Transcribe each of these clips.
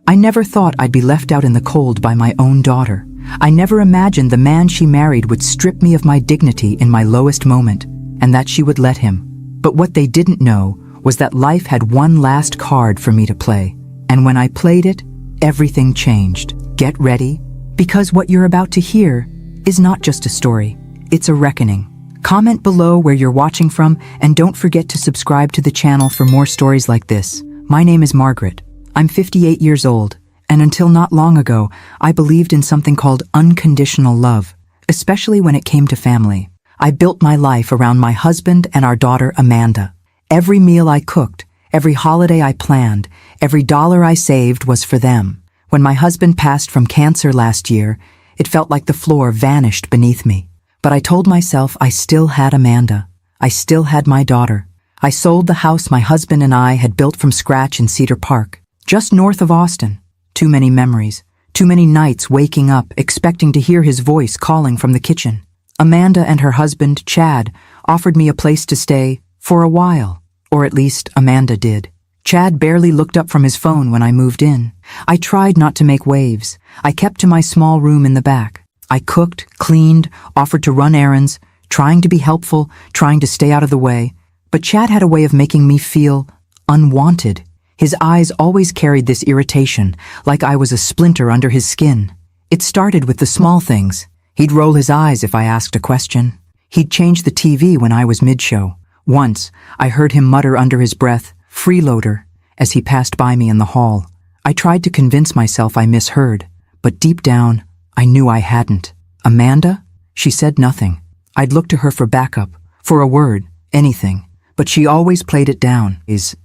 I never thought I'd be left out in the cold by my own daughter. I never imagined the man she married would strip me of my dignity in my lowest moment, and that she would let him. But what they didn't know was that life had one last card for me to play. And when I played it, everything changed. Get ready, because what you're about to hear is not just a story, it's a reckoning. Comment below where you're watching from, and don't forget to subscribe to the channel for more stories like this. My name is Margaret. I'm 58 years old, and until not long ago, I believed in something called unconditional love, especially when it came to family. I built my life around my husband and our daughter Amanda. Every meal I cooked, every holiday I planned, every dollar I saved was for them. When my husband passed from cancer last year, it felt like the floor vanished beneath me. But I told myself I still had Amanda. I still had my daughter. I sold the house my husband and I had built from scratch in Cedar Park, just north of Austin. Too many memories, too many nights waking up expecting to hear his voice calling from the kitchen. Amanda and her husband, Chad, offered me a place to stay for a while, or at least Amanda did. Chad barely looked up from his phone when I moved in. I tried not to make waves. I kept to my small room in the back. I cooked, cleaned, offered to run errands, trying to be helpful, trying to stay out of the way. But Chad had a way of making me feel unwanted. His eyes always carried this irritation, like I was a splinter under his skin. It started with the small things. He'd roll his eyes if I asked a question. He'd change the TV when I was mid-show. Once, I heard him mutter under his breath, "Freeloader," as he passed by me in the hall. I tried to convince myself I misheard, but deep down, I knew I hadn't. Amanda? She said nothing. I'd look to her for backup, for a word, anything, but she always played it down. He's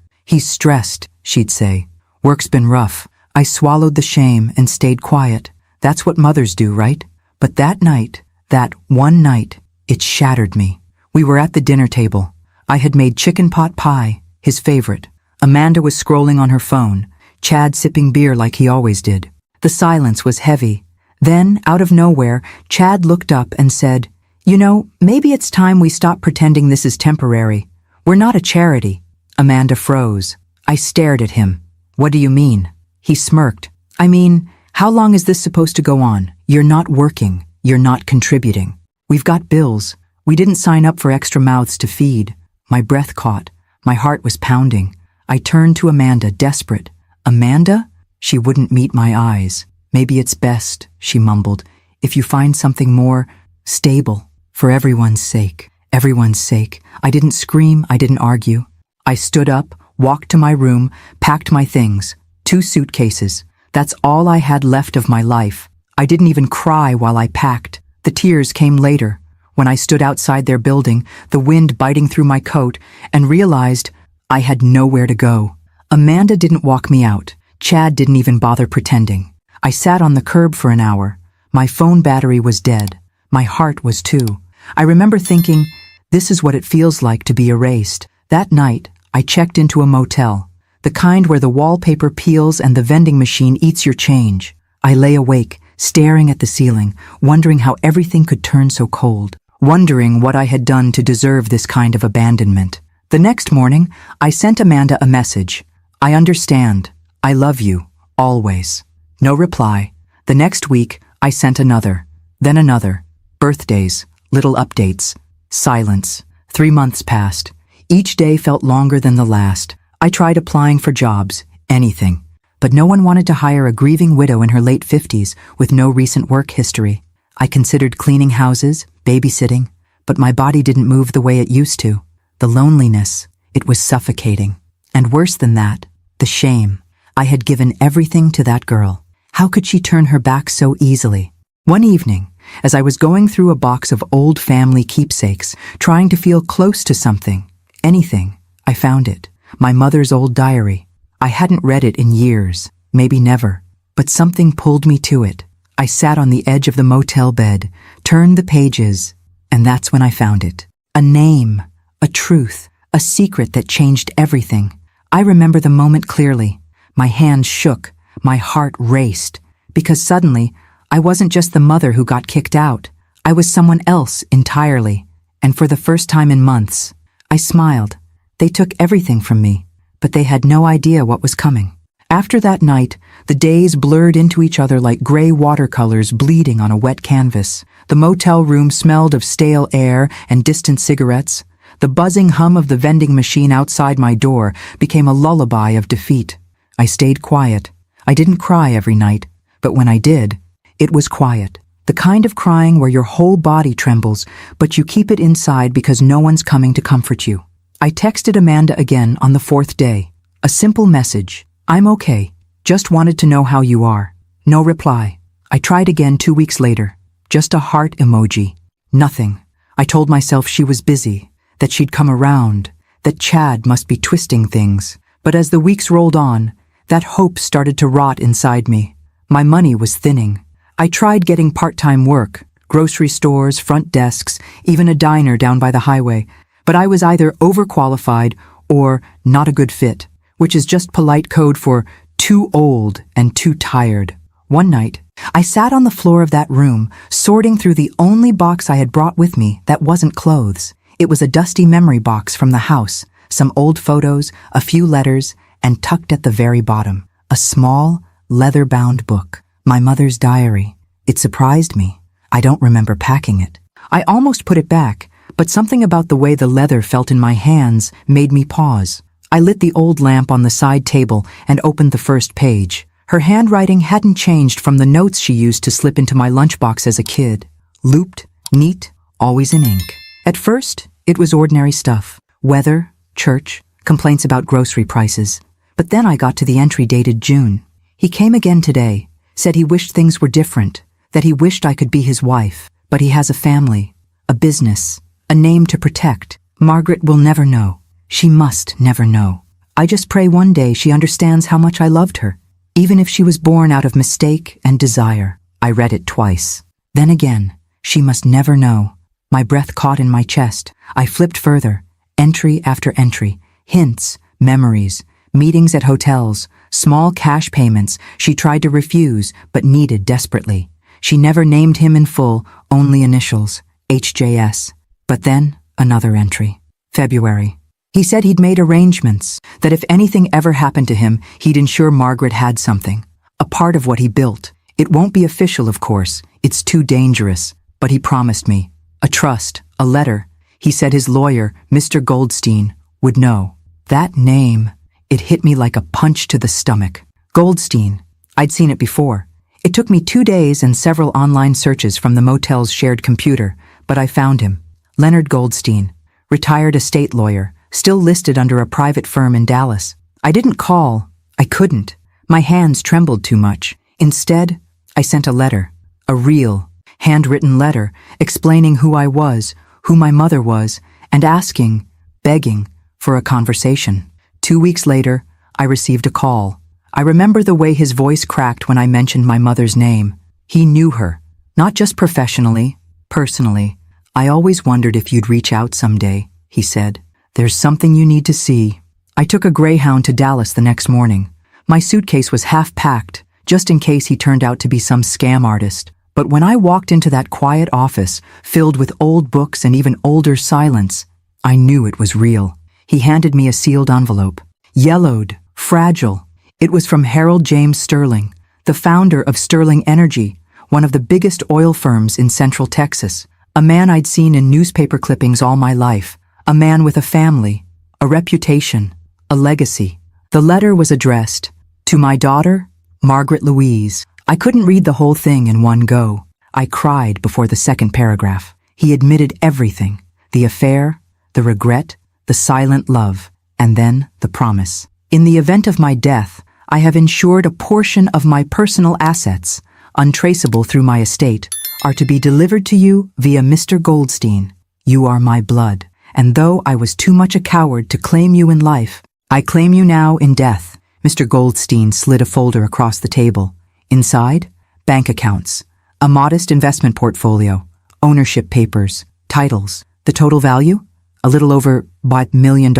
stressed, she'd say. Work's been rough. I swallowed the shame and stayed quiet. That's what mothers do, right? But that night, that one night, it shattered me. We were at the dinner table. I had made chicken pot pie, his favorite. Amanda was scrolling on her phone, Chad sipping beer like he always did. The silence was heavy. Then, out of nowhere, Chad looked up and said, "You know, maybe it's time we stop pretending this is temporary. We're not a charity." Amanda froze. I stared at him. "What do you mean?" He smirked. "I mean, how long is this supposed to go on? You're not working. You're not contributing. We've got bills. We didn't sign up for extra mouths to feed." My breath caught. My heart was pounding. I turned to Amanda, desperate. "Amanda?" She wouldn't meet my eyes. "Maybe it's best," she mumbled, "if you find something more stable. For everyone's sake. Everyone's sake." I didn't scream. I didn't argue. I stood up, walked to my room, packed my things. 2 suitcases. That's all I had left of my life. I didn't even cry while I packed. The tears came later, when I stood outside their building, the wind biting through my coat, and realized I had nowhere to go. Amanda didn't walk me out. Chad didn't even bother pretending. I sat on the curb for an hour. My phone battery was dead. My heart was too. I remember thinking, this is what it feels like to be erased. That night, I checked into a motel, the kind where the wallpaper peels and the vending machine eats your change. I lay awake, staring at the ceiling, wondering how everything could turn so cold, wondering what I had done to deserve this kind of abandonment. The next morning, I sent Amanda a message. "I understand. I love you. Always." No reply. The next week, I sent another. Then another. Birthdays. Little updates. Silence. 3 months passed. Each day felt longer than the last. I tried applying for jobs. Anything. But no one wanted to hire a grieving widow in her late 50s with no recent work history. I considered cleaning houses, babysitting, but my body didn't move the way it used to. The loneliness, it was suffocating. And worse than that, the shame. I had given everything to that girl. How could she turn her back so easily? One evening, as I was going through a box of old family keepsakes, trying to feel close to something, anything, I found it. My mother's old diary. I hadn't read it in years, maybe never, but something pulled me to it. I sat on the edge of the motel bed, turned the pages, and that's when I found it. A name, a truth, a secret that changed everything. I remember the moment clearly. My hands shook, my heart raced, because suddenly, I wasn't just the mother who got kicked out. I was someone else entirely, and for the first time in months, I smiled. They took everything from me, but they had no idea what was coming. After that night, the days blurred into each other like gray watercolors bleeding on a wet canvas. The motel room smelled of stale air and distant cigarettes. The buzzing hum of the vending machine outside my door became a lullaby of defeat. I stayed quiet. I didn't cry every night, but when I did, it was quiet. The kind of crying where your whole body trembles, but you keep it inside because no one's coming to comfort you. I texted Amanda again on the 4th day. A simple message. I'm okay. Just wanted to know how you are. No reply. I tried again 2 weeks later. Just a heart emoji. Nothing. I told myself she was busy, that she'd come around, that Chad must be twisting things. But as the weeks rolled on, that hope started to rot inside me. My money was thinning. I tried getting part-time work, grocery stores, front desks, even a diner down by the highway, but I was either overqualified or not a good fit, which is just polite code for too old and too tired. One night, I sat on the floor of that room, sorting through the only box I had brought with me that wasn't clothes. It was a dusty memory box from the house, some old photos, a few letters, and tucked at the very bottom, a small, leather-bound book, my mother's diary. It surprised me. I don't remember packing it. I almost put it back, but something about the way the leather felt in my hands made me pause. I lit the old lamp on the side table and opened the first page. Her handwriting hadn't changed from the notes she used to slip into my lunchbox as a kid. Looped, neat, always in ink. At first, it was ordinary stuff. Weather, church, complaints about grocery prices. But then I got to the entry dated June. He came again today, said he wished things were different, that he wished I could be his wife, but he has a family, a business, a name to protect. Margaret will never know. She must never know. I just pray one day she understands how much I loved her, even if she was born out of mistake and desire. I read it twice. Then again, she must never know. My breath caught in my chest. I flipped further, entry after entry, hints, memories, meetings at hotels, small cash payments she tried to refuse but needed desperately. She never named him in full, only initials, HJS. But then, another entry. February. He said he'd made arrangements, that if anything ever happened to him, he'd ensure Margaret had something. A part of what he built. It won't be official, of course. It's too dangerous. But he promised me. A trust, a letter. He said his lawyer, Mr. Goldstein, would know. That name, it hit me like a punch to the stomach. Goldstein. I'd seen it before. It took me 2 days and several online searches from the motel's shared computer, but I found him. Leonard Goldstein, retired estate lawyer, still listed under a private firm in Dallas. I didn't call. I couldn't. My hands trembled too much. Instead, I sent a letter. A real, handwritten letter explaining who I was, who my mother was, and asking, begging, for a conversation. 2 weeks later, I received a call. I remember the way his voice cracked when I mentioned my mother's name. He knew her, not just professionally, personally. I always wondered if you'd reach out someday, he said. There's something you need to see. I took a Greyhound to Dallas the next morning. My suitcase was half packed, just in case he turned out to be some scam artist. But when I walked into that quiet office, filled with old books and even older silence, I knew it was real. He handed me a sealed envelope. Yellowed, fragile. It was from Harold James Sterling, the founder of Sterling Energy, one of the biggest oil firms in Central Texas. A man I'd seen in newspaper clippings all my life. A man with a family, a reputation, a legacy. The letter was addressed to my daughter, Margaret Louise. I couldn't read the whole thing in one go. I cried before the second paragraph. He admitted everything, the affair, the regret, the silent love, and then the promise. In the event of my death, I have insured a portion of my personal assets, untraceable through my estate, are to be delivered to you via Mr. Goldstein. You are my blood, and though I was too much a coward to claim you in life, I claim you now in death. Mr. Goldstein slid a folder across the table. Inside, bank accounts, a modest investment portfolio, ownership papers, titles. The total value? A little over $1 million.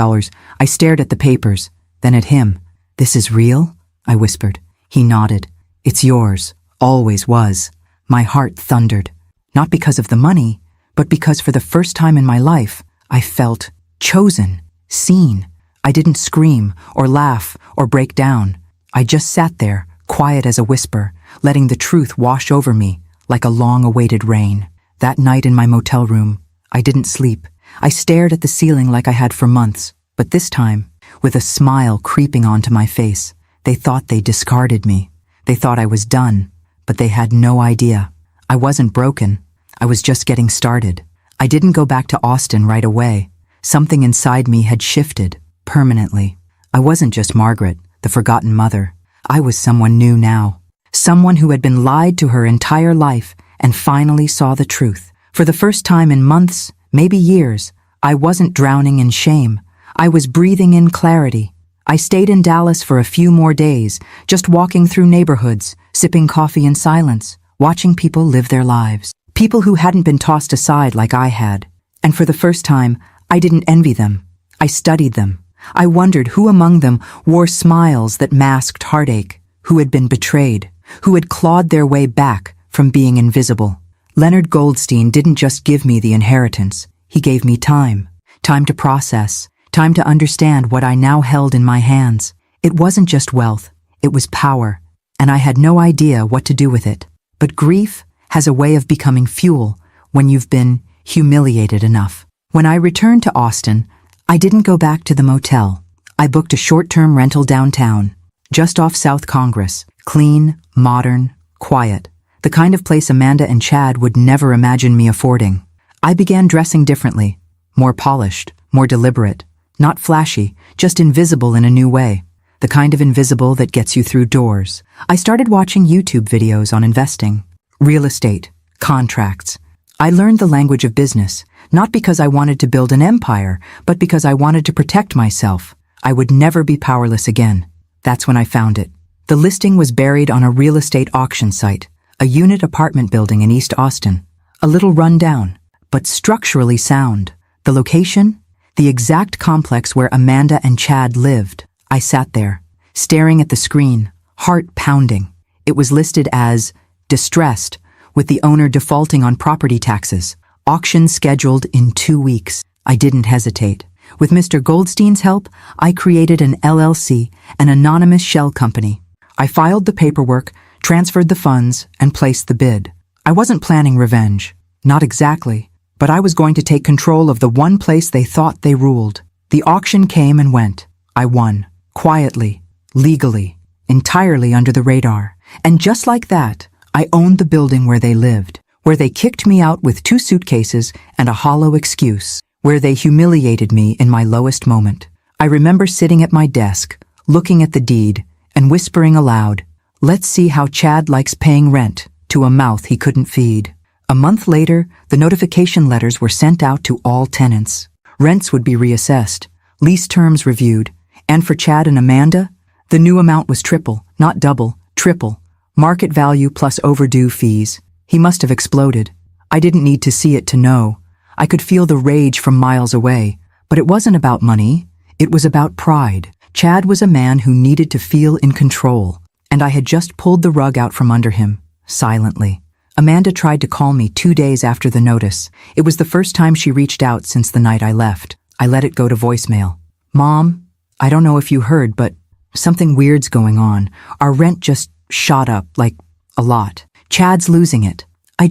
I stared at the papers, then at him. This is real? I whispered. He nodded. It's yours. Always was. My heart thundered. Not because of the money, but because for the first time in my life, I felt chosen, seen. I didn't scream or laugh or break down. I just sat there, quiet as a whisper, letting the truth wash over me like a long-awaited rain. That night in my motel room, I didn't sleep. I stared at the ceiling like I had for months, but this time, with a smile creeping onto my face. They thought they discarded me. They thought I was done, but they had no idea. I wasn't broken. I was just getting started. I didn't go back to Austin right away. Something inside me had shifted, permanently. I wasn't just Margaret, the forgotten mother. I was someone new now. Someone who had been lied to her entire life and finally saw the truth. For the first time in months, maybe years, I wasn't drowning in shame. I was breathing in clarity. I stayed in Dallas for a few more days, just walking through neighborhoods, sipping coffee in silence, watching people live their lives. People who hadn't been tossed aside like I had. And for the first time, I didn't envy them. I studied them. I wondered who among them wore smiles that masked heartache, who had been betrayed, who had clawed their way back from being invisible. Leonard Goldstein didn't just give me the inheritance. He gave me time. Time to process. Time to understand what I now held in my hands. It wasn't just wealth. It was power. And I had no idea what to do with it. But grief has a way of becoming fuel when you've been humiliated enough. When I returned to Austin, I didn't go back to the motel. I booked a short-term rental downtown, just off South Congress. Clean, modern, quiet. The kind of place Amanda and Chad would never imagine me affording. I began dressing differently, more polished, more deliberate. Not flashy, just invisible in a new way. The kind of invisible that gets you through doors. I started watching YouTube videos on investing, real estate, contracts. I learned the language of business, not because I wanted to build an empire, but because I wanted to protect myself. I would never be powerless again. That's when I found it. The listing was buried on a real estate auction site, a unit apartment building in East Austin. A little run down, but structurally sound. The location? The exact complex where Amanda and Chad lived. I sat there, staring at the screen, heart pounding. It was listed as distressed, with the owner defaulting on property taxes. Auction scheduled in 2 weeks. I didn't hesitate. With Mr. Goldstein's help, I created an LLC, an anonymous shell company. I filed the paperwork, transferred the funds, and placed the bid. I wasn't planning revenge. Not exactly. But I was going to take control of the one place they thought they ruled. The auction came and went. I won. Quietly. Legally. Entirely under the radar. And just like that, I owned the building where they lived. Where they kicked me out with 2 suitcases and a hollow excuse. Where they humiliated me in my lowest moment. I remember sitting at my desk, looking at the deed, and whispering aloud, "Let's see how Chad likes paying rent," to a mouth he couldn't feed. A month later, the notification letters were sent out to all tenants. Rents would be reassessed, lease terms reviewed, and for Chad and Amanda, the new amount was triple, not double, triple. Market value plus overdue fees. He must have exploded. I didn't need to see it to know. I could feel the rage from miles away. But it wasn't about money. It was about pride. Chad was a man who needed to feel in control, and I had just pulled the rug out from under him, silently. Amanda tried to call me 2 days after the notice. It was the first time she reached out since the night I left. I let it go to voicemail. "Mom, I don't know if you heard, but something weird's going on. Our rent just shot up, like, a lot. Chad's losing it. I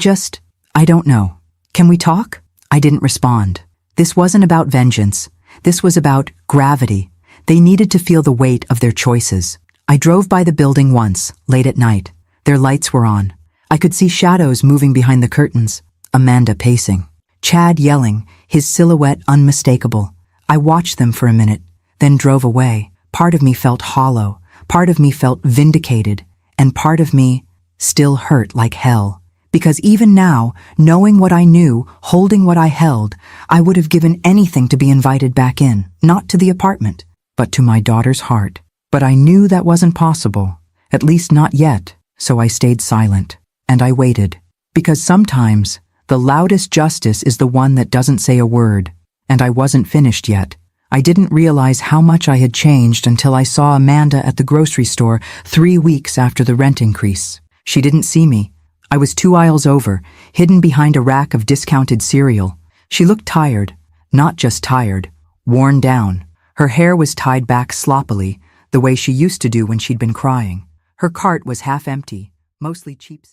don't know. Can we talk?" I didn't respond. This wasn't about vengeance. This was about gravity. They needed to feel the weight of their choices. I drove by the building once, late at night. Their lights were on. I could see shadows moving behind the curtains. Amanda pacing. Chad yelling, his silhouette unmistakable. I watched them for a minute, then drove away. Part of me felt hollow. Part of me felt vindicated. And part of me still hurt like hell. Because even now, knowing what I knew, holding what I held, I would have given anything to be invited back in. Not to the apartment, but to my daughter's heart. But I knew that wasn't possible. At least not yet. So I stayed silent. And I waited. Because sometimes, the loudest justice is the one that doesn't say a word. And I wasn't finished yet. I didn't realize how much I had changed until I saw Amanda at the grocery store 3 weeks after the rent increase. She didn't see me. I was 2 aisles over, hidden behind a rack of discounted cereal. She looked tired. Not just tired. Worn down. Her hair was tied back sloppily, the way she used to do when she'd been crying. Her cart was half empty, mostly cheap.